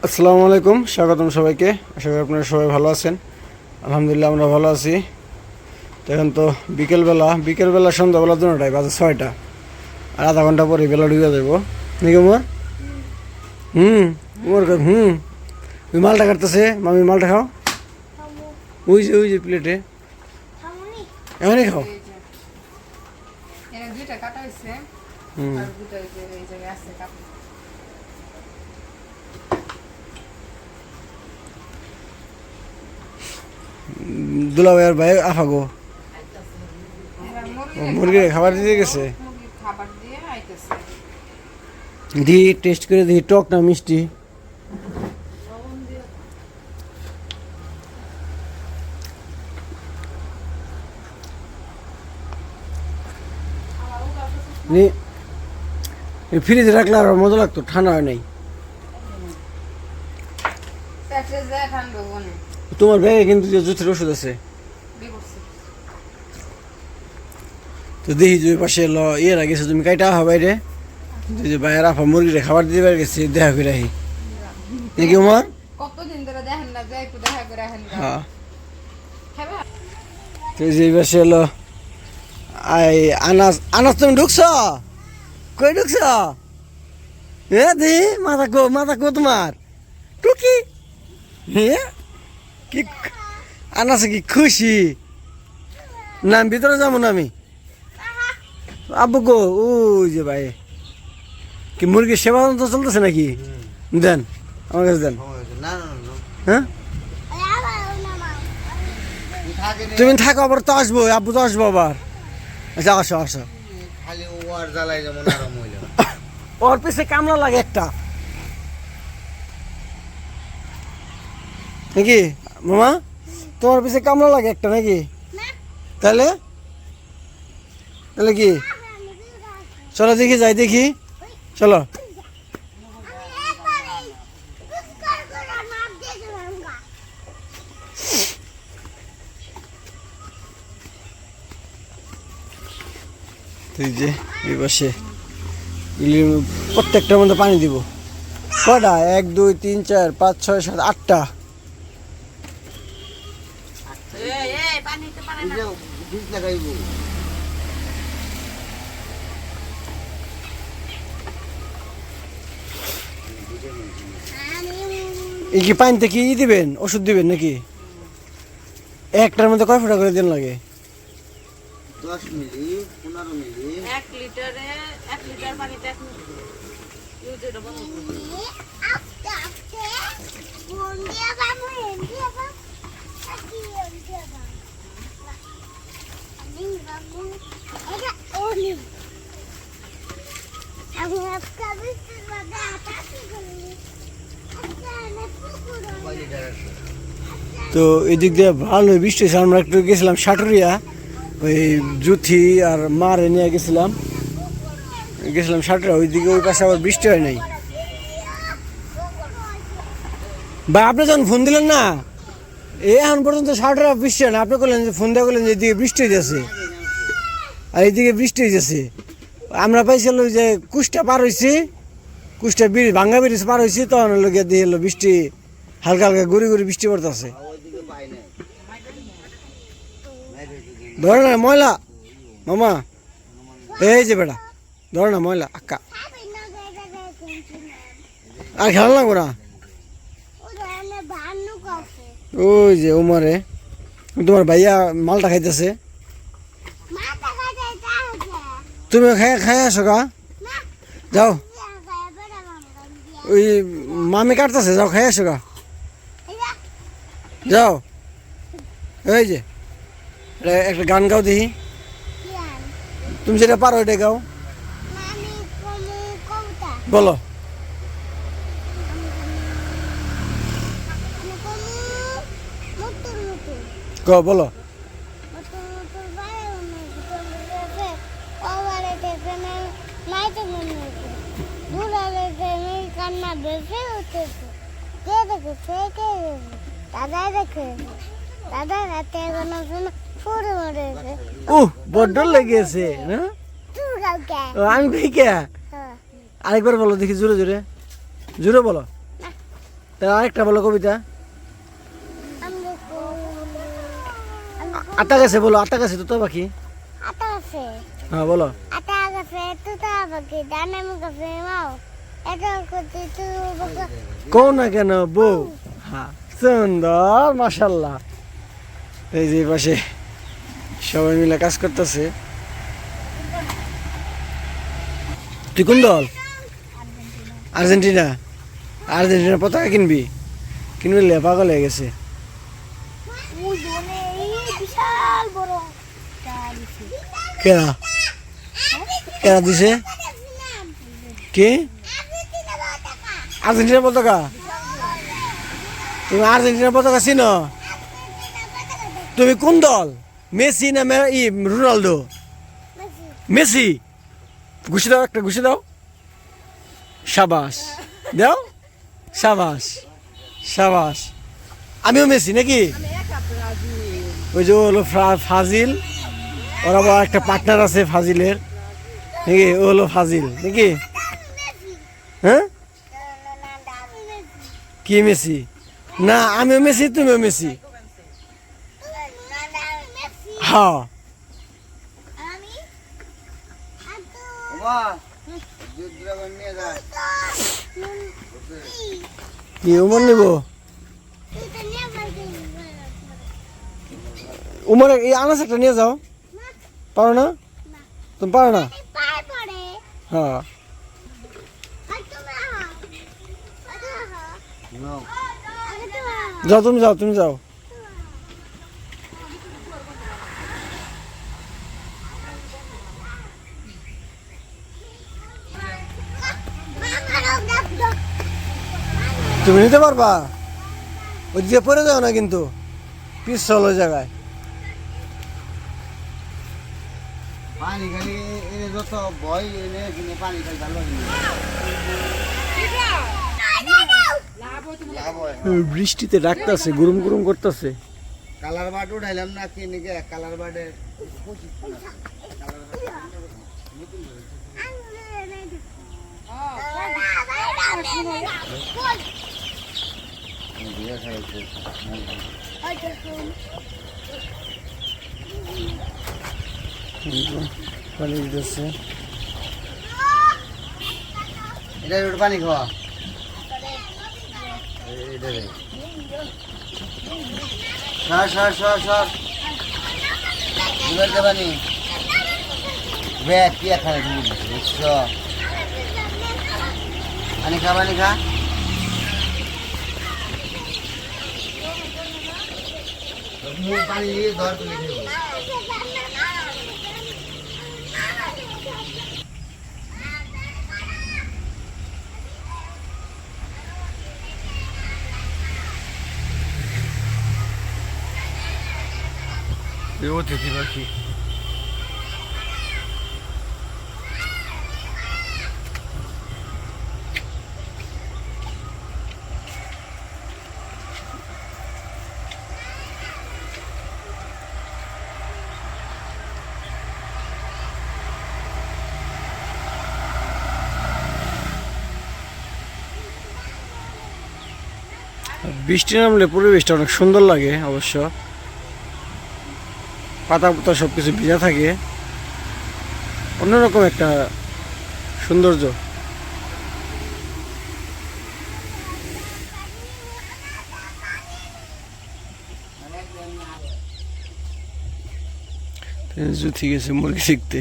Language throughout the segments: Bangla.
আসসালামু আলাইকুম, স্বাগতম সবাইকে। আশা করি আপনারা সবাই ভালো আছেন। আলহামদুলিল্লাহ আমরা ভালো আছি। তো এখন তো বিকেলবেলা সন্ধ্যাবেলা দুটোটাই বাজে 6টা, আর আধা ঘন্টা পরে বেলা ঢুকে যাবো নাকি উমর? উমর ওই মালটা কাটতেছে, মামি মালটা খাও। ওই যে প্লেটে এমনই খাও। দুলাভাই আর ভাই আফাগো মুরগির খাবার দিতে গেছে। দিই টেস্ট করে দিই, টক না মিষ্টি। ফ্রিজে রাখলে আর মজা লাগতো, ঠান্ডা হয় নাই। তোমার ব্যাগে কিন্তু জুতের ওষুধ আছে। তো দেখি যে পাশে এলো ইয়ে গেছে, তুমি কাইটা আহা বাইরে যে বাইরে আফা মুরগিরে খাবার দিতে পারে গেছে, দেখা করে আহি নাকি উমার? হ্যাঁ, তো যে পাশে এলো আনাস তুমি ঢুকছ? কই ঢুকছ? দি মাথা কো তোমার টুকি। হ্যাঁ, কি আনাসে কি খুশি না? ভিতরে যাবো না আমি। আব্বু গো ওই যে ভাই কি মুরগির সেবা তো চলতেছে নাকি? দেন আমার কাছে দেন। হ্যাঁ, তুমি থাকো, আবার তো আসবো, আব্বু তো আসবো আবার। আচ্ছা আসো। ওর পিছে কামলা লাগে একটা নাকি মামা? তোমার পিছে কামলা লাগে একটা নাকি? তাহলে কি চলো দেখি, যাই দেখি, চলো। তুই যে এই পাশে প্রত্যেকটার মধ্যে পানি দিব। কটা? 1 2 3 4 5 6 7 8টা। এই কি পানিতে কি দিবেন, ওষুধ দিবেন নাকি? একটার মধ্যে কয় ফোঁটা করে দিন লাগে? 10 মিলি 15 মিলি 1 লিটারে 1 লিটার পানিতে 1 মিলি ইউজের বন্ধ আস্তে আস্তে ফোন দিয়া বাবু দিয়া বাবু কি দিয়া বাবু আমি বাবু এটা ওনি আমি আপকা বিস্তার বাদা আটাছি করি। তো এদিক দিয়ে ভালো বৃষ্টি হয়েছে। আমরা একটু গেছিলাম সাটুরিয়া, ওই জুথি আর মারে নিয়ে গেছিলাম সাটুরিয়া ওইদিকে, ওই পাশে আবার বৃষ্টি হয় নাই। বা আপনি যখন ফোন দিলেন না, এখন পর্যন্ত সাটুরিয়া বৃষ্টি হয় না। আপনি বললেন যে ফোন দেওয়া করলেন যে এদিকে বৃষ্টি হয়ে যাচ্ছে, আর এইদিকে বৃষ্টি হয়ে যাচ্ছে। আমরা পাইছিলাম যে কুষ্টা পার হয়েছি, কুষ্টা ভাঙ্গা ব্রিজ পার হয়েছি, তখন হলো গিয়ে দিয়ে এলো বৃষ্টি, হালকা হালকা গুড়ি বৃষ্টি পড়তেছে। ধরে না ময়লা মামা, এই যে বেটা ধরে না ময়লা আক্কা, আর খেলা লাগবো না। ওই যে উমারে তোমার ভাইয়া মালটা খাইতেছে, তুমি খাই আসো গা, যাও। ওই মামি কাটতেছে, যাও খাই আসো গা, যাও। এই যে একটা গান গাও দেখি, তুমি যেটা পারো ওইটা গাও, বলো। বলো। বড্ড লেগেছে না? আমি আরেকবার বলো দেখি, জোরে বলো। তা আরেকটা বলো কবিতা। আতা গেছে বলো, আতা গেছে তো পাখি। আতা আছে হ্যাঁ বলো। আতা আছে তোতা পাখি ডানা মুখে মাও এটা করতে তো কও না কেন বউ। হ্যাঁ সুন্দর মাশাল্লাহ। এই যে পাশে সবাই মিলে কাজ করতেছে। তুই কোন দল? আর্জেন্টিনা। আর্জেন্টিনা পতাকা কিনবি? কিনবি লে পাগল হয়ে গেছে। বিশাল বড় কেরা কেরা দিছে? কি আর্জেন্টিনা পতাকা? তুমি আর্জেন্টিনা পতাকা চিনো? তুমি কোন দল? মেসি না রোনালদো? মেসি। ঘুষে দাও, একটা ঘুষে দাও। সাবাস দাও, সাবাস সাবাস। আমিও মেসি নাকি? ওই যে হলো ফাজিল, ওর আবার একটা পার্টনার আছে ফাজিলের নাকি? ও হলো ফাজিল নাকি? হ্যাঁ কি মেসি? না আমিও মেসি, তুমিও মেসি। হ্যাঁ কি উমর নিব? উমর এই আনাস একটা নিয়ে যাও। পারো না? তুমি পারো না? হ্যাঁ যাও, তুমি যাও, তুমি যাও। তুমি নিতে পারবা? ওই দিকে পড়ে যাও না কিন্তু, পিছল ওই জায়গায়। পানি খালি এনে যত ভয় এনে কিনে পানি খালি ভালো বৃষ্টিতে ডাকতেছে, গুরুম গুরুম করতেছে। কালার বাট উঠাইলাম না কি নিকে কালার বাটে পানি দিতেছে। এটা পানি খাওয়া সর সর সর সর পানি ব্যাগ কি এখানে বুঝছো? পানি খা, পানি খা। পানি দিয়ে ধর তুলে দেবো। অতিথি পাখি। বৃষ্টি নামলে পরিবেশটা অনেক সুন্দর লাগে অবশ্য। পাতা পাতা সব কিছু ভিজা থাকে, অন্যরকম একটা সৌন্দর্য। ঠিক আছে মুরগি শিখতে।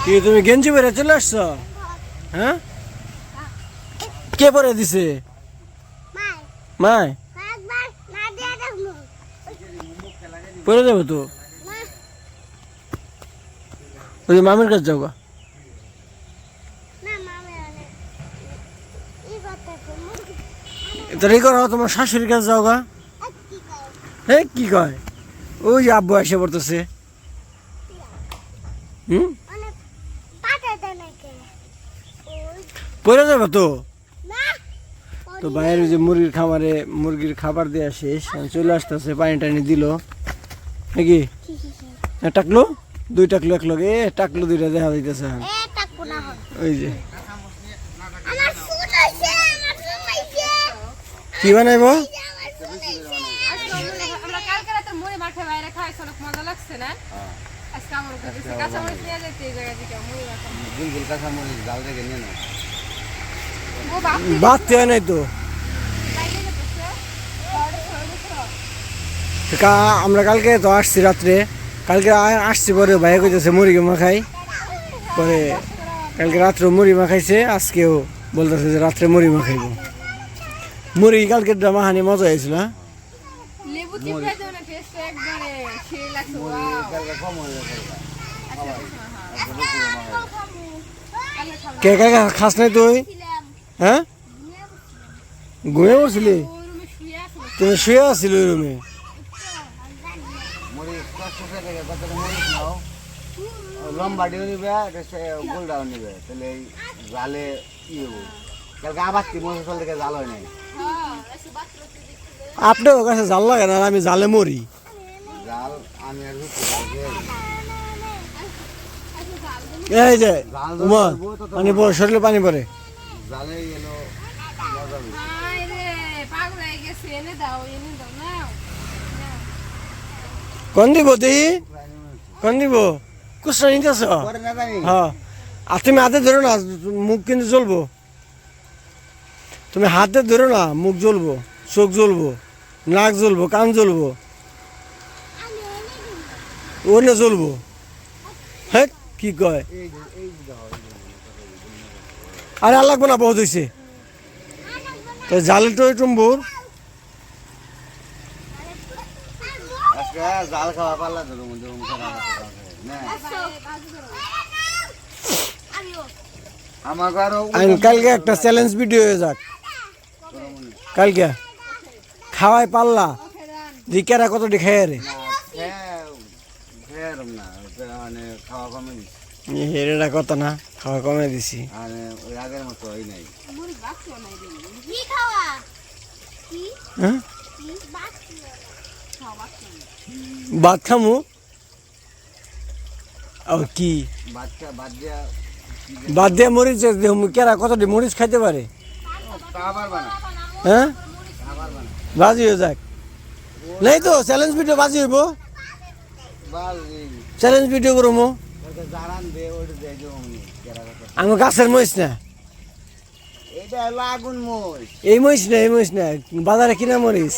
কি তুমি গেঞ্জি পরে চলে আসছো? হ্যাঁ কে পরে দিছে? মাই পরে যাবো তো। ওই যে মামির কাছে যাও গা। তাহলে এই করো, তোমার শাশুড়ির কাছে যাও গা। হ্যাঁ কি কয়? ওই যে আব্বু এসে পড়তেছে। পরে যাবো তো। তো ভাইয়ের ওই যে মুরগির খামারে মুরগির খাবার দেওয়া শেষ এখন চলে আসতেছে পানি টানি দিল নাকি হ্যাঁ টাকলো 2 টাকলো 1 লগে টাকলো 2টা দেখা যাইতেছে এখন। ওই যে কি বানাইবো আমরা কালকে রাতে মুড়ি মাখা বাইরে খাইছি অনেক মজা লাগছে না আজকে আমার কাছে কাঁচা মরিচ নিয়ে যেতে এই জায়গা থেকে মুড়ি মাখা গুলগুল কাঁচা মরিচ জাল রেখে নিয়ে নাও। ও বাপ বাঁধতে হয় নাই তো বাইরে যেতেছে আমরা কালকে তো আসছি রাত্রে কালকে আসছি পরে ভাই কইতেছে মুরগি মাখাই পরে কালকে রাত্রে মুড়ি মাখাইছে আজকেও বলতেছে যে রাত্রে মুড়ি মাখাইব মুরগি কালকে মাহানি মজা হয়েছিল হ্যাঁ? লেবু চিপড়ে দাও না টেস্ট একবারে সেই লাগছে ওয়াও কালকে কম হয়ে গেছে। কে কে খাস নাই তুই হ্যাঁ ঘুমিয়ে পড়ছিলি ওই রুমে শুয়ে আছে তুমি শুয়ে আসছিল ওই রুমে মরিচ কষ্ট থেকে কত মরিচ নাও লম্বা ডিও নিবে গোলটাও নিবে তাহলে এই জালে ই হবো কালকে আবার কি মরিচ চল থেকে জাল হয় নাই হ্যাঁ এসে বাথরুমে দেখতে আপনার কাছে জাল লাগে না আর আমি জালে মরি জাল আমি আর এই যে উমর পানি পড়ে শরীরে পানি পড়ে জালে এলো মজা বেশি। হাই রে পাগল হয়ে গেছে এনে দাও নাও কোন দিব দেহি কোন দিব কুসরা নিতেছ পরে না জানি হ্যাঁ আর তুমি হাতে ধরো না মুখ কিন্তু জ্বলবো তুমি হাতে ধরো না মুখ জ্বলবো চোখ জ্বলবো নাক জ্বলবো কান জ্বলবো ওনে জ্বলবো হ্যাঁ কি কয় আরে আর লাগবো না বহুত হয়েছে তো জালে তো টুম্বুর আজকে জাল খাওয়া পারলা তো মধ্যে না আমার আরো আইন কালকে একটা চ্যালেঞ্জ ভিডিও হয়ে যাক কালকে খাওয়াই পারলা দিকেরা কতটি খেয়ে রে না মানে খাওয়া কমে দিচ্ছি হেরেটা কত না খাওয়া কমে দিছি আর ওই আগের মতো হয় নাই মুড়ি বাক্সও নাই রে কি খাওয়া কি হ্যাঁ কি বাস খাওয়া বাক্স নাই ভাত খামু ও কি বাচ্চা বাদ দিয়া বাদ দিয়ে মরিচ কেরা কতটি মরিচ খাইতে পারে খাবার বানা হ্যাঁ খাবার বানা বাজি হয়ে যাক নেই তো চ্যালেঞ্জ ভিডিও বাজি হইব বাল চ্যালেঞ্জ ভিডিও করবো ওটা জারান দে ওটা দে যে অমনি কেরা কথা আমি গাছের মরিচ না এটা হলো আগুন মোষ এই মরিচ না এই মরিচ না বাজারে কিনা মরিচ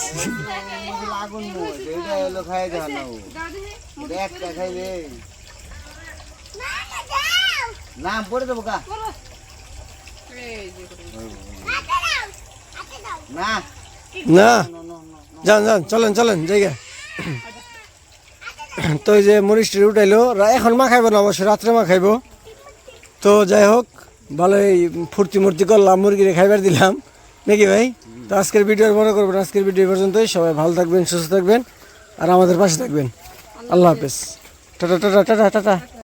আগুন মোষ এটা হলো খাই দেওয়া না ও দাও দেখি এটা একটা খাইলে না না দাও নাম পড়ে দেবো কা করো এই যে করে হাতে দাও না না যান যান চলেন চলেন জায়গা তো এই যে মরিচটি উঠাইলো এখন মা খাইব না অবশ্য রাত্রে মা খাইব তো যাই হোক ভালোই ফুর্তি মূর্তি করলাম মুরগিরে খাইবার দিলাম নাকি ভাই তো আজকের ভিডিও আর বড় করবেন আজকের ভিডিও পর্যন্তই সবাই ভালো থাকবেন সুস্থ থাকবেন আর আমাদের পাশে থাকবেন আল্লাহ হাফেজ টাটা টাটা টাটা টাটা